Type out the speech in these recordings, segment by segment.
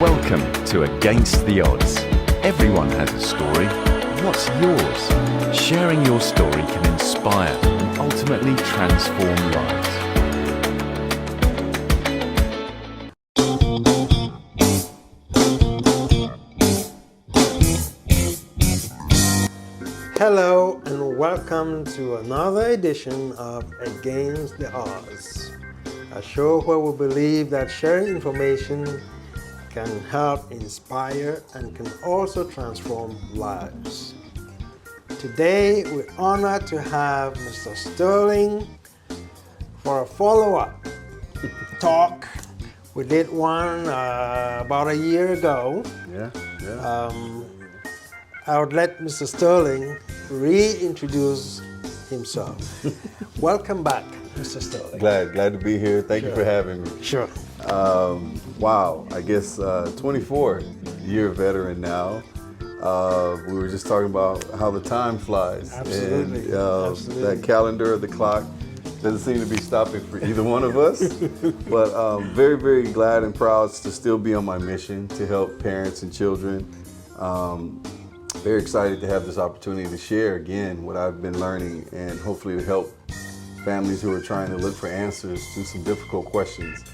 Welcome to Against the Odds. Everyone has a story. What's yours? Sharing your story can inspire and ultimately transform lives. Hello and welcome to another edition of Against the Odds, a show where we believe that sharing information can help inspire and can also transform lives. Today we're honored to have Mr. Sterling for a follow-up talk. We did one about a year ago. I would let Mr. Sterling reintroduce himself. Welcome back, Mr. Sterling. Glad to be here. Thank you for having me. Sure. Wow, I guess 24-year veteran now. We were just talking about how the time flies. Absolutely. And Absolutely. that calendar of the clock doesn't seem to be stopping for either one of us. But very, very glad and proud to still be on my mission to help parents and children. Very excited to have this opportunity to share again what I've been learning and hopefully to help families who are trying to look for answers to some difficult questions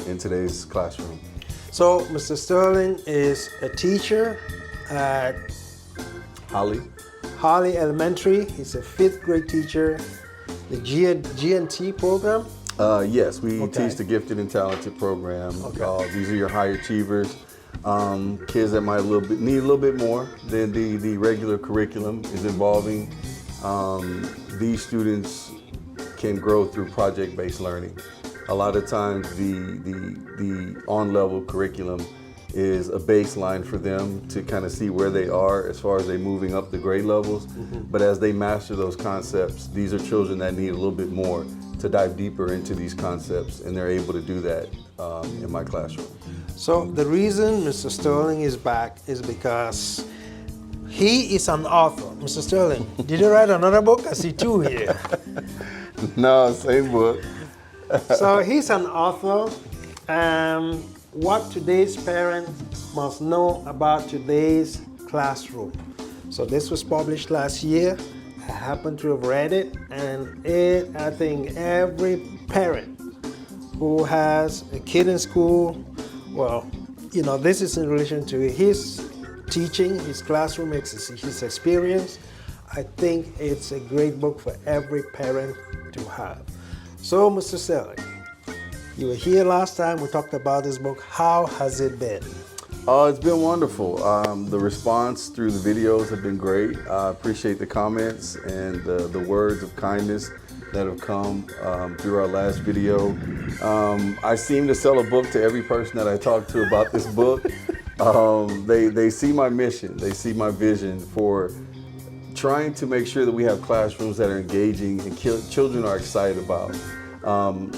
in today's classroom. So, Mr. Sterling is a teacher at Holly Elementary. He's a 5th grade teacher. The G&T program? Yes, we teach the Gifted and Talented program. These are your high achievers. Kids that might need a little bit more than the regular curriculum is involving. These students can grow through project-based learning. A lot of times the on-level curriculum is a baseline for them to kind of see where they are as far as they moving up the grade levels. But as they master those concepts, these are children that need a little bit more to dive deeper into these concepts, and they're able to do that in my classroom. So the reason Mr. Sterling is back is because he is an author. Mr. Sterling, did you write another book? I see 2 here. No, same book. So he's an author. What today's parents must know about today's classroom. So this was published last year. I happen to have read it, and I think every parent who has a kid in school, well, you know, this is in relation to his teaching, his classroom, his experience. I think it's a great book for every parent to have. So, Mr. Sterling, you were here last time. We talked about this book. How has it been? It's been wonderful. The response through the videos have been great. I appreciate the comments and the words of kindness that have come through our last video. I seem to sell a book to every person that I talk to about this book. They see my mission, they see my vision for trying to make sure that we have classrooms that are engaging and children are excited about.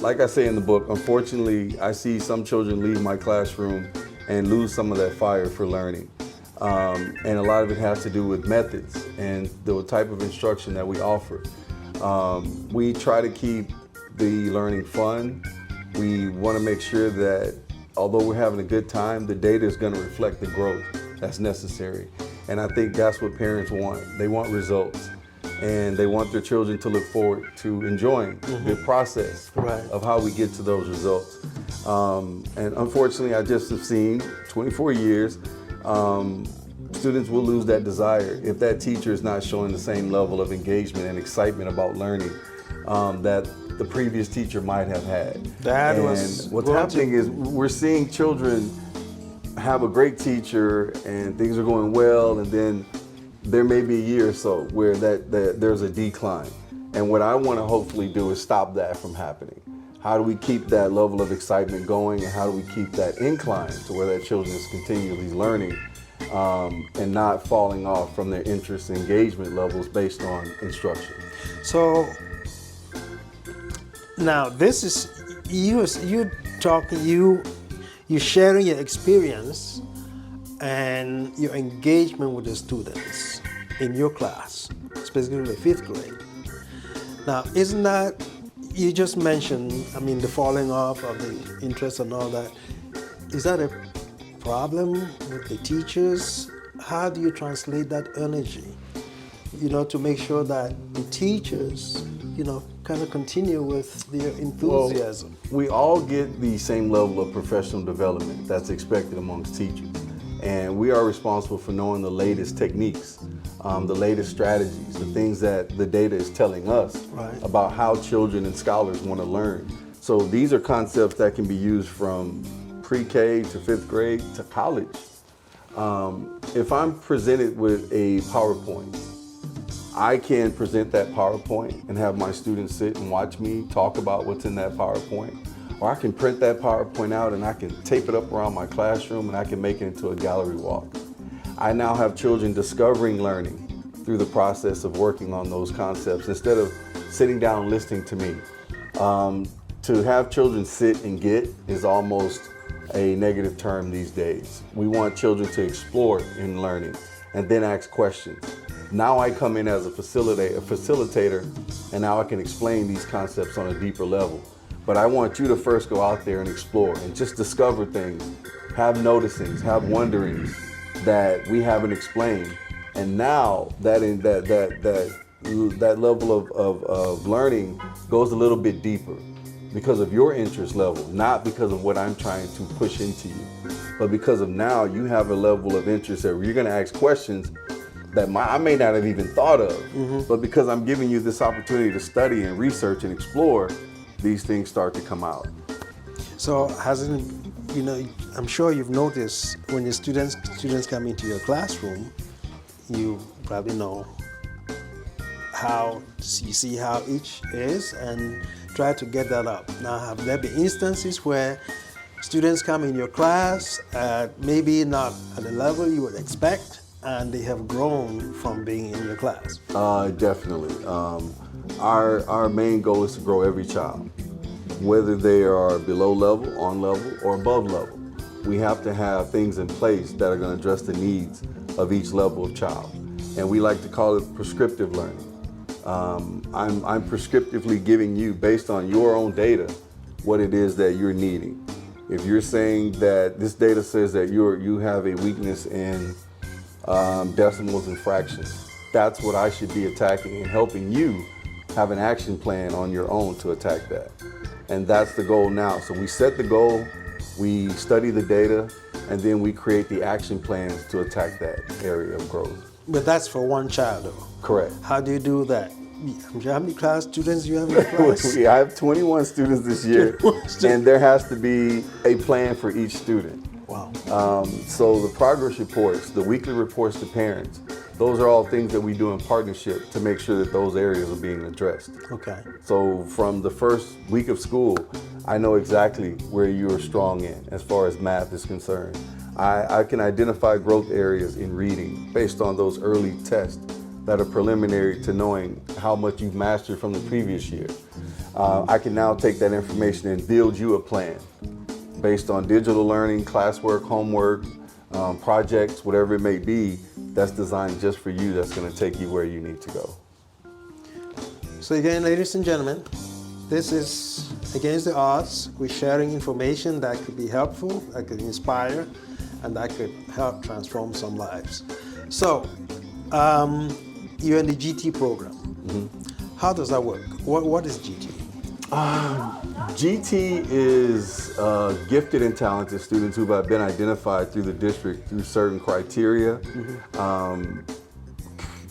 Like I say in the book, unfortunately, I see some children leave my classroom and lose some of that fire for learning. And a lot of it has to do with methods and the type of instruction that we offer. We try to keep the learning fun. We want to make sure that although we're having a good time, the data is going to reflect the growth that's necessary. And I think that's what parents want. They want results. And they want their children to look forward to enjoying the process of how we get to those results. And unfortunately, I just have seen 24 years, students will lose that desire if that teacher is not showing the same level of engagement and excitement about learning that the previous teacher might have had. What's happening is we're seeing children have a great teacher and things are going well, and then there may be a year or so where there's a decline. And what I want to hopefully do is stop that from happening. How do we keep that level of excitement going, and how do we keep that incline to where that children is continually learning and not falling off from their interest and engagement levels based on instruction? So now this is you sharing your experience and your engagement with the students in your class, specifically 5th grade. Now, isn't that, you just mentioned, I mean, the falling off of the interest and all that, is that a problem with the teachers? How do you translate that energy, to make sure that the teachers, kind of continue with their enthusiasm? Well, we all get the same level of professional development that's expected amongst teachers. And we are responsible for knowing the latest techniques, the latest strategies, the things that the data is telling us about how children and scholars want to learn. So these are concepts that can be used from pre-K to 5th grade to college. If I'm presented with a PowerPoint, I can present that PowerPoint and have my students sit and watch me talk about what's in that PowerPoint. Or I can print that PowerPoint out and I can tape it up around my classroom and I can make it into a gallery walk. I now have children discovering learning through the process of working on those concepts instead of sitting down and listening to me. To have children sit and get is almost a negative term these days. We want children to explore in learning and then ask questions. Now I come in as a facilitator, and now I can explain these concepts on a deeper level. But I want you to first go out there and explore and just discover things, have noticings, have wonderings that we haven't explained. And now that level of learning goes a little bit deeper because of your interest level, not because of what I'm trying to push into you, but because of now you have a level of interest that you're going to ask questions that I may not have even thought of, but because I'm giving you this opportunity to study and research and explore, these things start to come out. So I'm sure you've noticed when your students come into your classroom, you probably know you see how each is and try to get that up. Now, have there been instances where students come in your class maybe not at the level you would expect, and they have grown from being in your class? Definitely. Our main goal is to grow every child, whether they are below level, on level, or above level. We have to have things in place that are going to address the needs of each level of child. And we like to call it prescriptive learning. I'm prescriptively giving you, based on your own data, what it is that you're needing. If you're saying that this data says that you have a weakness in decimals and fractions, that's what I should be attacking and helping you have an action plan on your own to attack that. And that's the goal now. So we set the goal, we study the data, and then we create the action plans to attack that area of growth. But that's for one child, though. Correct. How do you do that? How many class students do you have in your class? I have 21 students this year, and there has to be a plan for each student. Wow. So the progress reports, the weekly reports to parents, those are all things that we do in partnership to make sure that those areas are being addressed. Okay. So from the first week of school, I know exactly where you are strong in as far as math is concerned. I can identify growth areas in reading based on those early tests that are preliminary to knowing how much you've mastered from the previous year. I can now take that information and build you a plan based on digital learning, classwork, homework, projects, whatever it may be, that's designed just for you, that's going to take you where you need to go. So again, ladies and gentlemen, this is Against the Odds. We're sharing information that could be helpful, that could inspire, and that could help transform some lives. So, you're in the GT program. Mm-hmm. How does that work? What is GT? GT is gifted and talented students who have been identified through the district through certain criteria. Mm-hmm.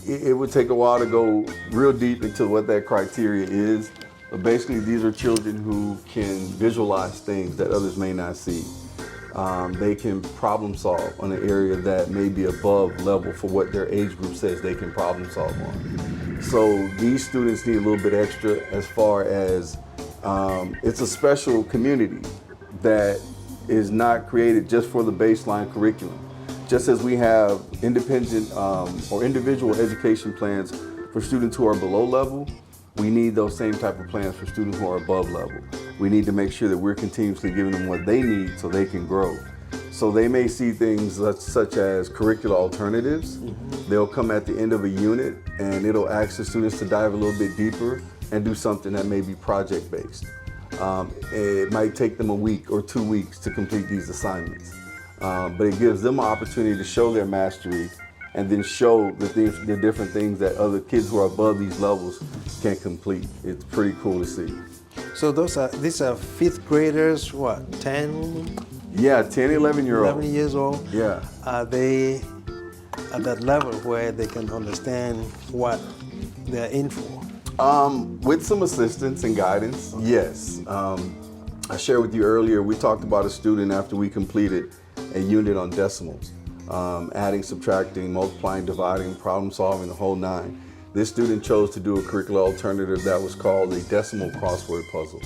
It would take a while to go real deep into what that criteria is, but basically these are children who can visualize things that others may not see. They can problem solve on an area that may be above level for what their age group says they can problem solve on. So these students need a little bit extra as far as it's a special community that is not created just for the baseline curriculum. Just as we have independent or individual education plans for students who are below level, we need those same type of plans for students who are above level. We need to make sure that we're continuously giving them what they need so they can grow. So they may see things such as curricular alternatives. Mm-hmm. They'll come at the end of a unit and it'll ask the students to dive a little bit deeper and do something that may be project-based. It might take them a week or 2 weeks to complete these assignments. but it gives them an opportunity to show their mastery and then show the different things that other kids who are above these levels can complete. It's pretty cool to see. So these are fifth graders, what, 10, Yeah, 10, 11-year-olds. 11 years old? Yeah. Are they at that level where they can understand what they're in for? With some assistance and guidance, yes. I shared with you earlier, we talked about a student after we completed a unit on decimals, adding, subtracting, multiplying, dividing, problem solving, the whole nine. This student chose to do a curricular alternative that was called a decimal crossword puzzle.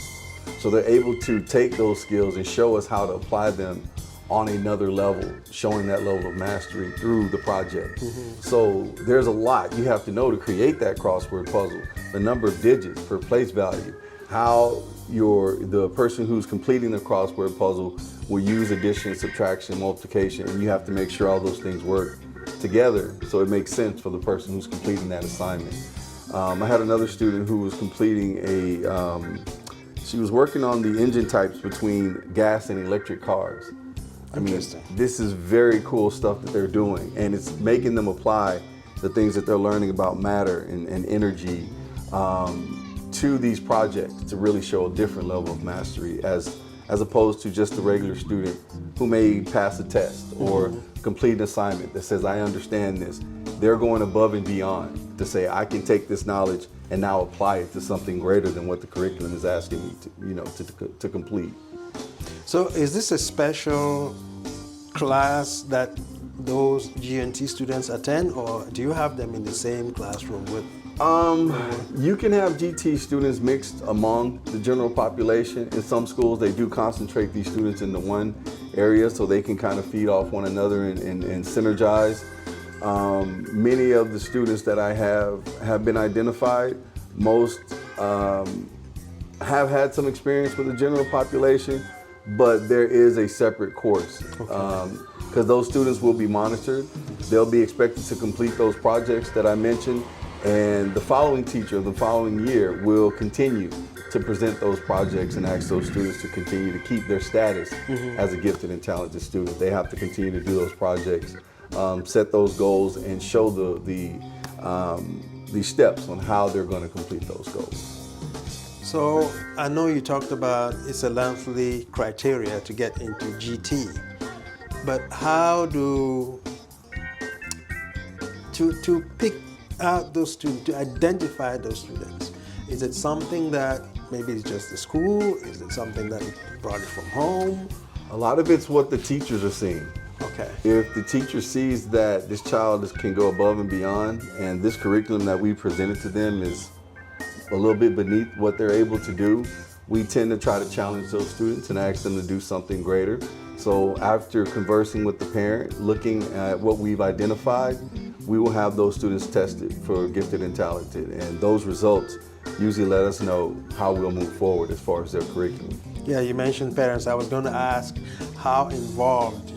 So they're able to take those skills and show us how to apply them on another level, showing that level of mastery through the project. So there's a lot you have to know to create that crossword puzzle. The number of digits per place value, how the person who's completing the crossword puzzle will use addition, subtraction, multiplication, and you have to make sure all those things work together so it makes sense for the person who's completing that assignment. I had another student who was completing she was working on the engine types between gas and electric cars. I mean, this is very cool stuff that they're doing, and it's making them apply the things that they're learning about matter and energy to these projects to really show a different level of mastery as opposed to just a regular student who may pass a test or complete an assignment that says, I understand this. They're going above and beyond to say, I can take this knowledge and now apply it to something greater than what the curriculum is asking me to complete. So is this a special class that those GNT students attend, or do you have them in the same classroom with? You can have GT students mixed among the general population. In some schools, they do concentrate these students into one area so they can kind of feed off one another and synergize. Many of the students that I have been identified. Most have had some experience with the general population, but there is a separate course because those students will be monitored. They'll be expected to complete those projects that I mentioned, and the following teacher the following year will continue to present those projects and ask those students to continue to keep their status as a gifted and talented student. They have to continue to do those projects, set those goals, and show the steps on how they're going to complete those goals. So I know you talked about it's a monthly criteria to get into GT, but how to pick out those students, to identify those students? Is it something that maybe it's just the school? Is it something that brought it from home? A lot of it's what the teachers are seeing. Okay. If the teacher sees that this child can go above and beyond, and this curriculum that we presented to them is a little bit beneath what they're able to do, we tend to try to challenge those students and ask them to do something greater. So after conversing with the parent, looking at what we've identified, we will have those students tested for gifted and talented, and those results usually let us know how we'll move forward as far as their curriculum. Yeah, you mentioned parents. I was going to ask how involved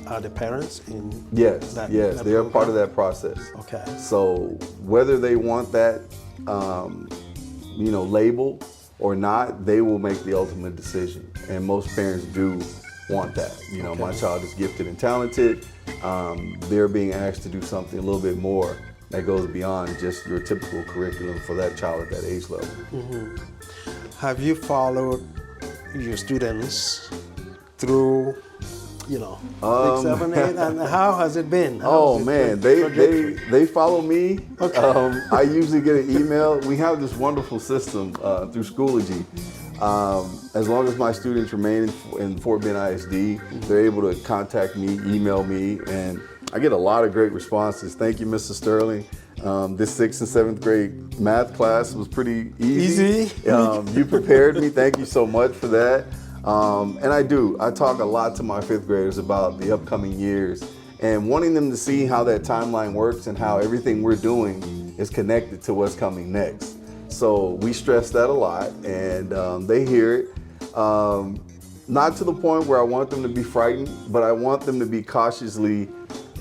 are the parents in Yes, that they are program? part of that process. Okay. So whether they want that, label or not, they will make the ultimate decision. And most parents do want that. My child is gifted and talented. They're being asked to do something a little bit more that goes beyond just your typical curriculum for that child at that age level. Have you followed your students through, 6, 7, 8, and how has it been? They follow me. Okay. I usually get an email. We have this wonderful system through Schoology. As long as my students remain in Fort Bend ISD, they're able to contact me, email me, and I get a lot of great responses. Thank you, Mr. Sterling. This 6th and 7th grade math class was pretty easy. You prepared me. Thank you so much for that. And I talk a lot to my 5th graders about the upcoming years and wanting them to see how that timeline works and how everything we're doing is connected to what's coming next. So we stress that a lot, and they hear it. Not to the point where I want them to be frightened, but I want them to be cautiously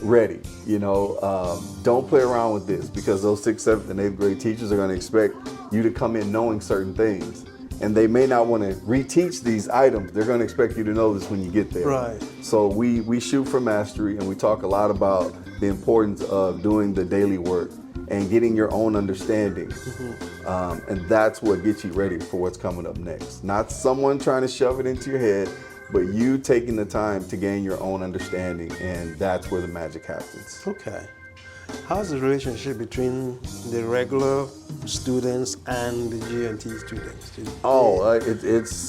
ready. Don't play around with this, because those 6th, 7th, and 8th grade teachers are going to expect you to come in knowing certain things. and they may not want to reteach these items. They're going to expect you to know this when you get there. Right. So we shoot for mastery, and we talk a lot about the importance of doing the daily work and getting your own understanding. And that's what gets you ready for what's coming up next. Not someone trying to shove it into your head, but you taking the time to gain your own understanding, and that's where the magic happens. Okay. How's the relationship between the regular students and the GNT students?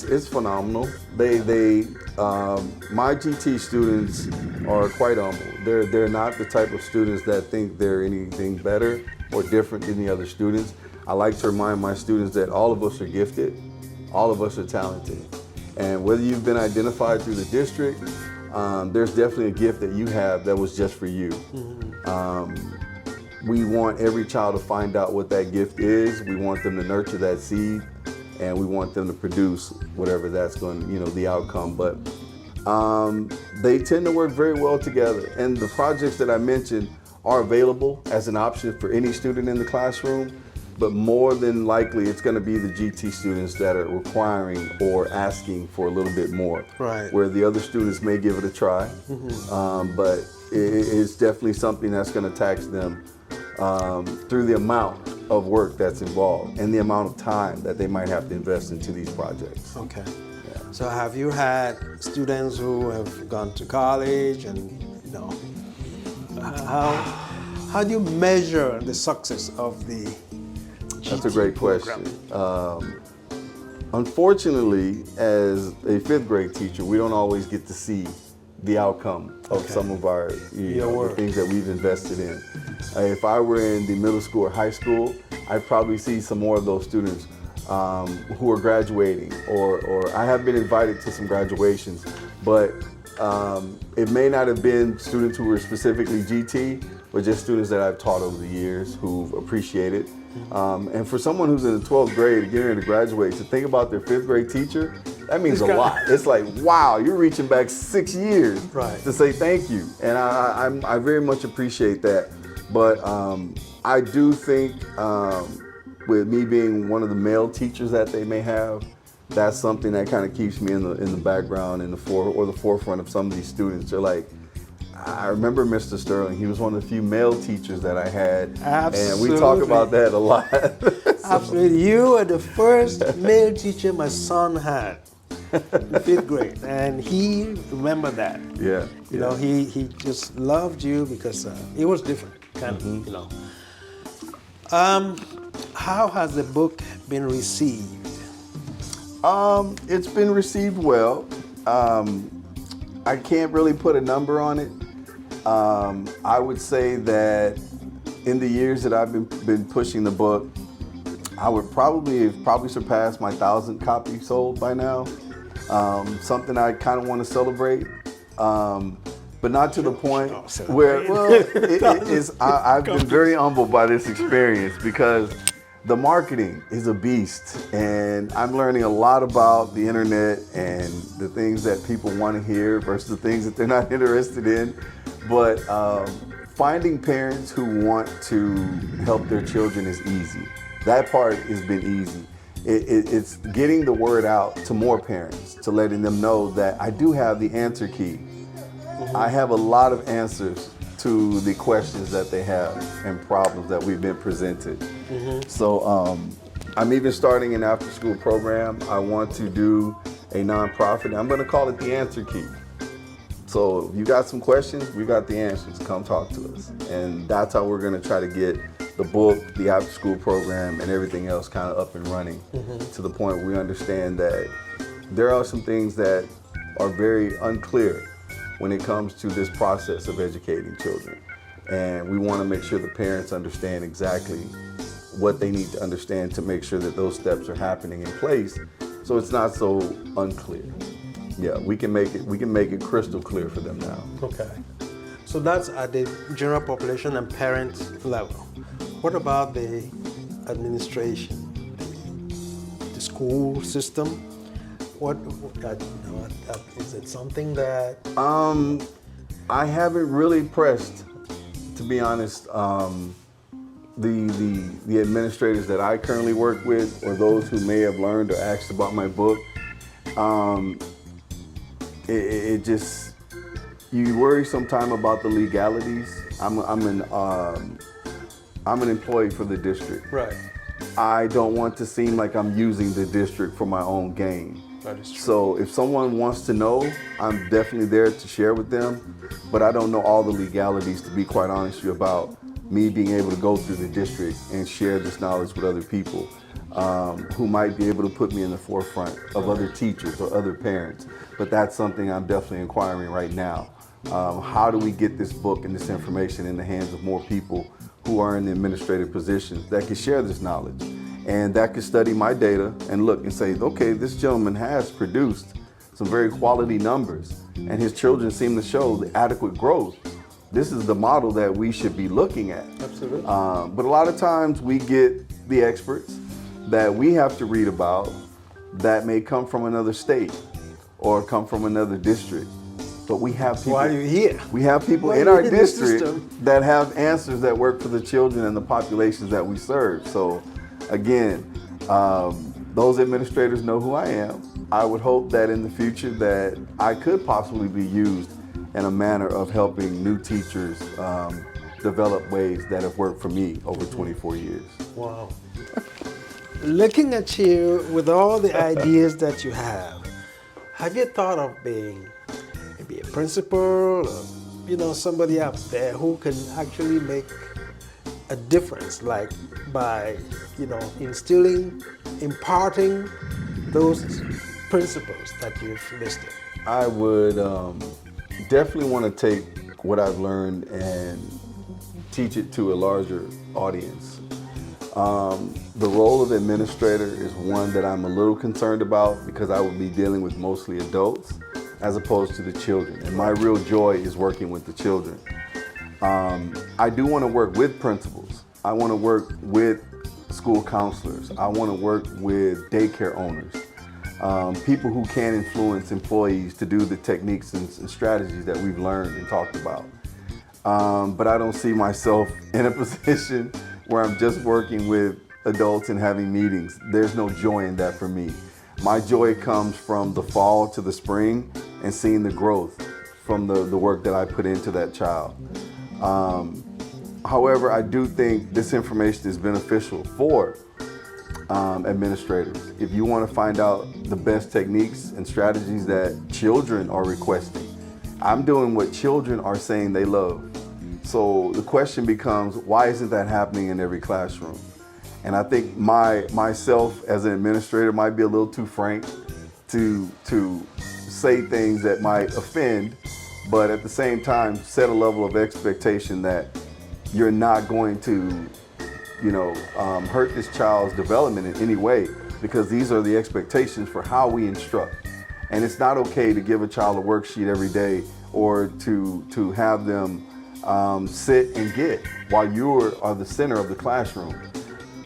It's phenomenal. My GT students are quite humble. They're not the type of students that think they're anything better or different than the other students. I like to remind my students that all of us are gifted, all of us are talented, and whether you've been identified through the district, there's definitely a gift that you have that was just for you. We want every child to find out what that gift is. We want them to nurture that seed, and we want them to produce whatever that's going to, the outcome. But they tend to work very well together. And the projects that I mentioned are available as an option for any student in the classroom. But more than likely, it's going to be the GT students that are requiring or asking for a little bit more. Right. Where the other students may give it a try. But it's definitely something that's going to tax them through the amount of work that's involved and the amount of time that they might have to invest into these projects. Okay. So have you had students who have gone to college, and how do you measure the success of the GT That's a great question. Unfortunately, as a fifth grade teacher, we don't always get to see the outcome of some of our the things that we've invested in. If I were in the middle school or high school, I'd probably see some more of those students who are graduating, or I have been invited to some graduations, but it may not have been students who were specifically GT, but just students that I've taught over the years who've appreciated. And for someone who's in the 12th grade, getting ready to graduate, to think about their fifth grade teacher, that means a lot. It's like, wow, you're reaching back 6 years to say thank you. And I very much appreciate that. But I do think with me being one of the male teachers that they may have, that's something that kind of keeps me in the background, the forefront of some of these students. They're like, I remember Mr. Sterling. He was one of the few male teachers that I had. Absolutely. And we talk about that a lot. Absolutely. You were the first male teacher my son had in fifth grade, and he remembered that. Yeah. You know, he just loved you because it was different, How has the book been received? It's been received well. I can't really put a number on it. I would say that in the years that I've been pushing the book, I would probably surpassed my 1,000 copies sold by now. Something I kind of want to celebrate, but not to the point where, I've been very humbled by this experience, because the marketing is a beast, and I'm learning a lot about the internet and the things that people want to hear versus the things that they're not interested in. But finding parents who want to help their children is easy. That part has been easy. It's getting the word out to more parents, to letting them know that I do have the answer key. I have a lot of answers to the questions that they have and problems that we've been presented. So I'm even starting an after-school program. I want to do a nonprofit. I'm going to call it The Answer Key. So if you got some questions, we got the answers. Come talk to us. And that's how we're going to try to get the book, the after-school program, and everything else kind of up and running to the point where we understand that there are some things that are very unclear when it comes to this process of educating children. And we want to make sure the parents understand exactly what they need to understand to make sure that those steps are happening in place, so it's not so unclear. Yeah, we can make it crystal clear for them now. Okay. So that's at the general population and parent level. What about the administration, the school system? What is it something that? I haven't really pressed, to be honest, the administrators that I currently work with, or those who may have learned or asked about my book, it just, you worry sometime about the legalities. I'm an employee for the district. Right. I don't want to seem like I'm using the district for my own gain. That is true. So if someone wants to know, I'm definitely there to share with them, but I don't know all the legalities, to be quite honest with you, about me being able to go through the district and share this knowledge with other people who might be able to put me in the forefront of other teachers or other parents. But that's something I'm definitely inquiring right now. How do we get this book and this information in the hands of more people who are in the administrative positions that can share this knowledge and that can study my data and look and say, okay, this gentleman has produced some very quality numbers and his children seem to show the adequate growth. This is the model that we should be looking at. Absolutely. But a lot of times we get the experts that we have to read about that may come from another state or come from another district. But we have people. Why are you here? We have people Why in are our you in this district system? that have answers that work for the children and the populations that we serve. So again, those administrators know who I am. I would hope that in the future that I could possibly be used in a manner of helping new teachers develop ways that have worked for me over 24 years. Wow. Looking at you with all the ideas that you have you thought of being maybe a principal or somebody up there who can actually make a difference, like by instilling, imparting those principles that you've listed? I would definitely want to take what I've learned and teach it to a larger audience. The role of administrator is one that I'm a little concerned about because I would be dealing with mostly adults as opposed to the children. And my real joy is working with the children. I do want to work with principals. I want to work with school counselors. I want to work with daycare owners. People who can influence employees to do the techniques and strategies that we've learned and talked about. But I don't see myself in a position where I'm just working with adults and having meetings. There's no joy in that for me. My joy comes from the fall to the spring and seeing the growth from the work that I put into that child. However, I do think this information is beneficial for administrators. If you want to find out the best techniques and strategies that children are requesting, I'm doing what children are saying they love. So the question becomes, why isn't that happening in every classroom? And I think myself as an administrator might be a little too frank to say things that might offend, but at the same time set a level of expectation that you're not going to hurt this child's development in any way, because these are the expectations for how we instruct. And it's not okay to give a child a worksheet every day or to have them sit and get while you are the center of the classroom.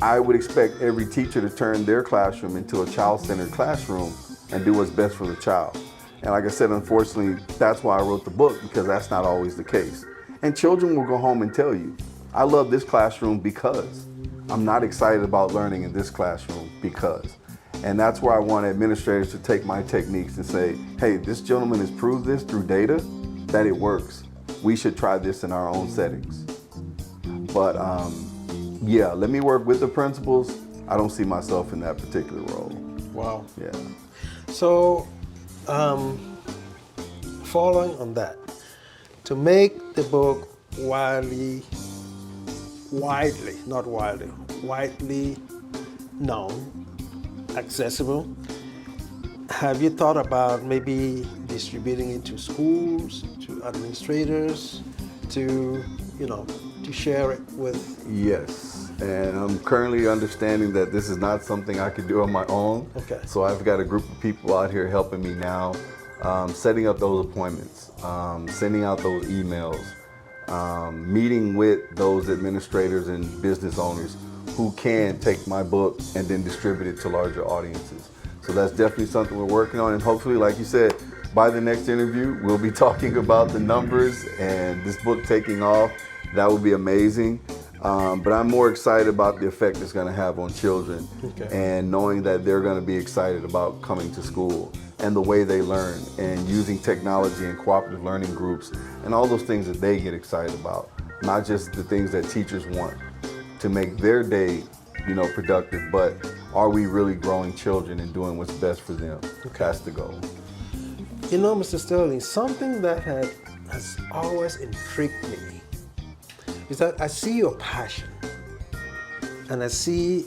I would expect every teacher to turn their classroom into a child-centered classroom and do what's best for the child. And like I said, unfortunately, that's why I wrote the book, because that's not always the case. And children will go home and tell you, I love this classroom because I'm not excited about learning in this classroom because. And that's where I want administrators to take my techniques and say, hey, this gentleman has proved this through data that it works. We should try this in our own settings. But yeah, let me work with the principals. I don't see myself in that particular role. Wow. Yeah. So, following on that, to make the book widely known, accessible, have you thought about maybe distributing it to schools, to administrators, to share it with? Yes, and I'm currently understanding that this is not something I could do on my own. Okay. So I've got a group of people out here helping me now, setting up those appointments, sending out those emails, meeting with those administrators and business owners who can take my book and then distribute it to larger audiences. So that's definitely something we're working on, and hopefully, like you said, by the next interview, we'll be talking about the numbers and this book taking off. That would be amazing. But I'm more excited about the effect it's going to have on children, and knowing that they're going to be excited about coming to school and the way they learn and using technology and cooperative learning groups and all those things that they get excited about, not just the things that teachers want to make their day, productive, but are we really growing children and doing what's best for them? That's the goal. Mr. Sterling, something that has always intrigued me is that I see your passion and I see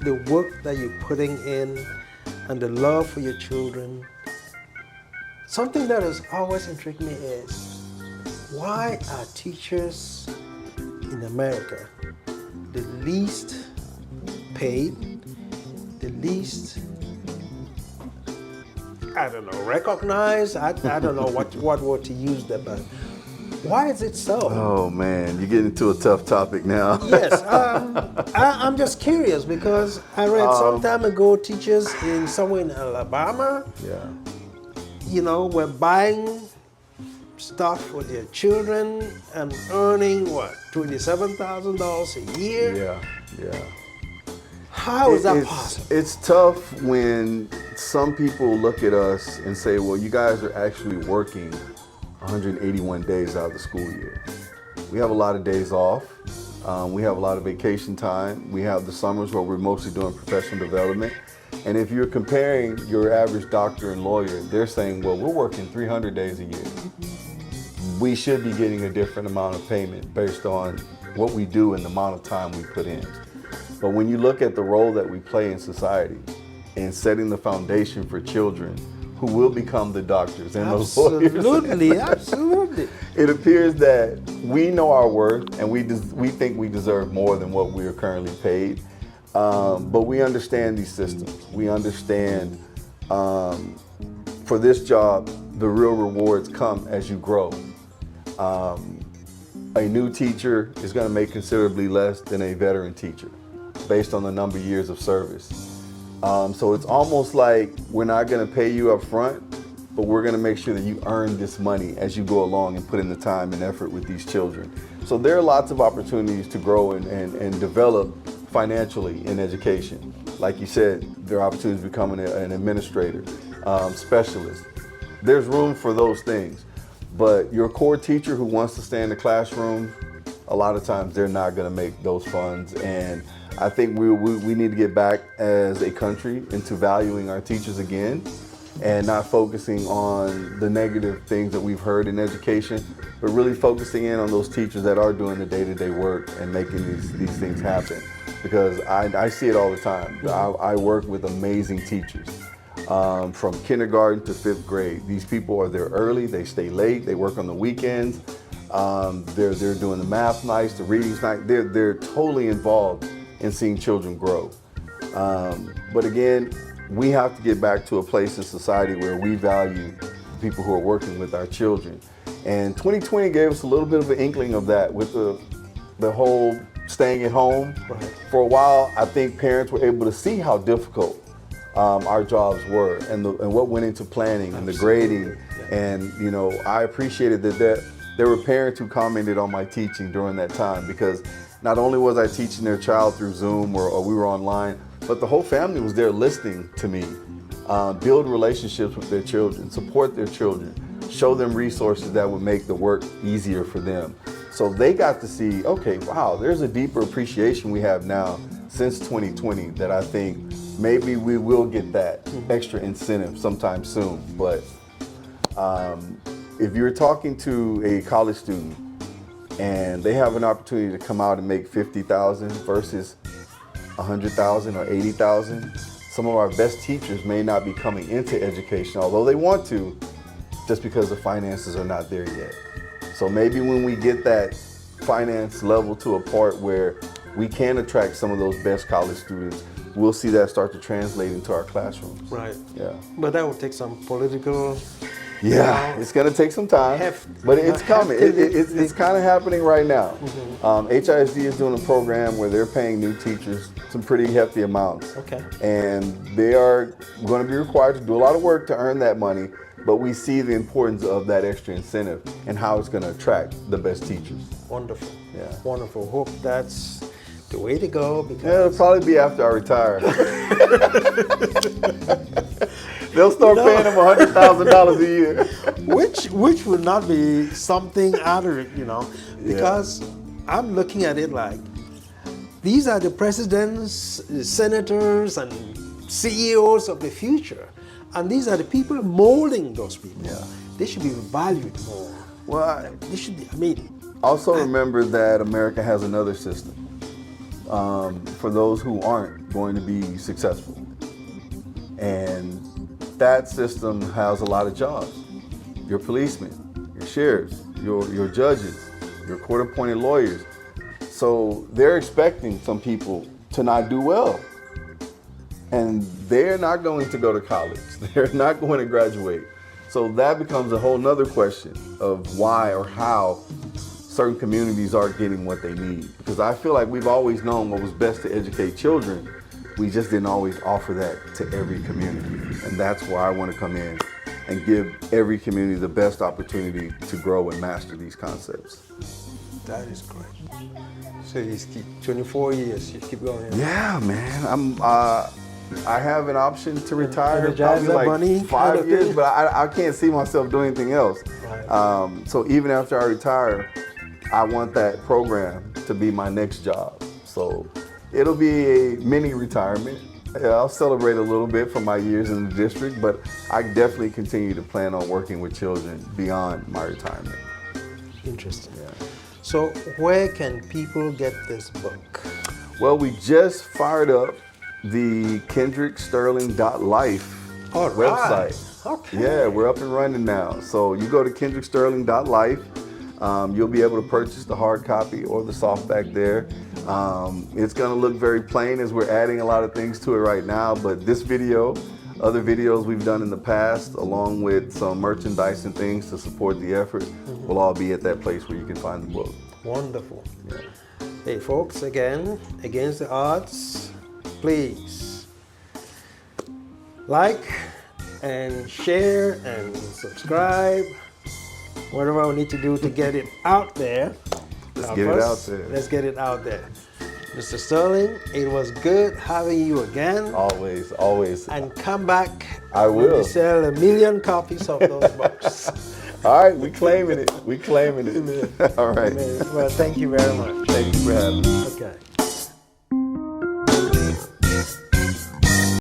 the work that you're putting in and the love for your children. Something that has always intrigued me is, why are teachers in America the least paid, the least, I don't know, recognized? I don't know what word to use there, but why is it so? Oh man, you're getting into a tough topic now. Yes, I'm just curious because I read some time ago teachers somewhere in Alabama, were buying stuff for their children and earning $27,000 a year. Yeah. How is that possible? It's tough when some people look at us and say, well, you guys are actually working 181 days out of the school year. We have a lot of days off. We have a lot of vacation time. We have the summers where we're mostly doing professional development. And if you're comparing your average doctor and lawyer, they're saying, well, we're working 300 days a year. We should be getting a different amount of payment based on what we do and the amount of time we put in. But when you look at the role that we play in society in setting the foundation for children who will become the doctors and those lawyers. Absolutely. It appears that we know our worth and we think we deserve more than what we are currently paid. But we understand these systems. We understand for this job, the real rewards come as you grow. A new teacher is going to make considerably less than a veteran teacher based on the number of years of service. So it's almost like we're not going to pay you up front, but we're going to make sure that you earn this money as you go along and put in the time and effort with these children. So there are lots of opportunities to grow and develop financially in education. Like you said, there are opportunities to become an administrator, specialist. There's room for those things. But your core teacher who wants to stay in the classroom, a lot of times they're not going to make those funds. And I think we need to get back as a country into valuing our teachers again and not focusing on the negative things that we've heard in education, but really focusing in on those teachers that are doing the day-to-day work and making these things happen. Because I see it all the time. I work with amazing teachers. From kindergarten to 5th grade. These people are there early, they stay late, they work on the weekends, they're doing the math nights, the readings night, they're totally involved in seeing children grow. But again, we have to get back to a place in society where we value people who are working with our children. And 2020 gave us a little bit of an inkling of that with the whole staying at home. Right. For a while, I think parents were able to see how difficult our jobs were and what went into planning and the grading. And I appreciated that there were parents who commented on my teaching during that time, because not only was I teaching their child through Zoom or we were online, but the whole family was there listening to me, build relationships with their children, support their children, show them resources that would make the work easier for them. So they got to see, okay, wow, there's a deeper appreciation we have now since 2020 that I think maybe we will get that extra incentive sometime soon. But if you're talking to a college student and they have an opportunity to come out and make $50,000 versus $100,000 or $80,000, some of our best teachers may not be coming into education, although they want to, just because the finances are not there yet. So maybe when we get that finance level to a part where we can attract some of those best college students, we'll see that start to translate into our classrooms. Right. Yeah. But that will take some political. Yeah, it's going to take some time, but it's coming. It's kind of happening right now. HISD is doing a program where they're paying new teachers some pretty hefty amounts. Okay. And they are going to be required to do a lot of work to earn that money, but we see the importance of that extra incentive and how it's going to attract the best teachers. Wonderful. Yeah. Wonderful. Hope that's the way to go, Yeah, because it'll probably be after I retire. They'll start paying them $100,000 a year. which would not be something out of it, because I'm looking at it like these are the presidents, the senators, and CEOs of the future, and these are the people molding those people. Yeah. They should be valued more. Well, They should be, I mean, also remember that America has another system for those who aren't going to be successful. And that system has a lot of jobs. Your policemen, your sheriffs, your judges, your court-appointed lawyers. So they're expecting some people to not do well. And they're not going to go to college. They're not going to graduate. So that becomes a whole nother question of why or how certain communities aren't getting what they need. Because I feel like we've always known what was best to educate children. We just didn't always offer that to every community. And that's why I want to come in and give every community the best opportunity to grow and master these concepts. that is great. So you keep 24 years, you keep going. Yeah, man. I have an option to retire Energize probably that like money 5 years, thing. but I can't see myself doing anything else. Right. So even after I retire, I want that program to be my next job. So it'll be a mini retirement. Yeah, I'll celebrate a little bit for my years in the district, but I definitely continue to plan on working with children beyond my retirement. Interesting. Yeah. So where can people get this book? Well, we just fired up the KendrickSterling.life All right. website. Okay. Yeah, we're up and running now. So you go to KendrickSterling.life. You'll be able to purchase the hard copy or the softback there. It's going to look very plain as we're adding a lot of things to it right now, but this video, other videos we've done in the past, along with some merchandise and things to support the effort, will all be at that place where you can find the book. Wonderful. Yeah. Hey folks, again, Against the Odds, please like and share and subscribe. Whatever we need to do to get it out there. Let's Help get it us. out there. Let's get it out there. Mr. Sterling, it was good having you again. Always, always. And come back. I when will. we sell 1 million copies of those books. All right, we claiming it. We claiming it. All right. Well, thank you very much. Thank you for having me. Okay.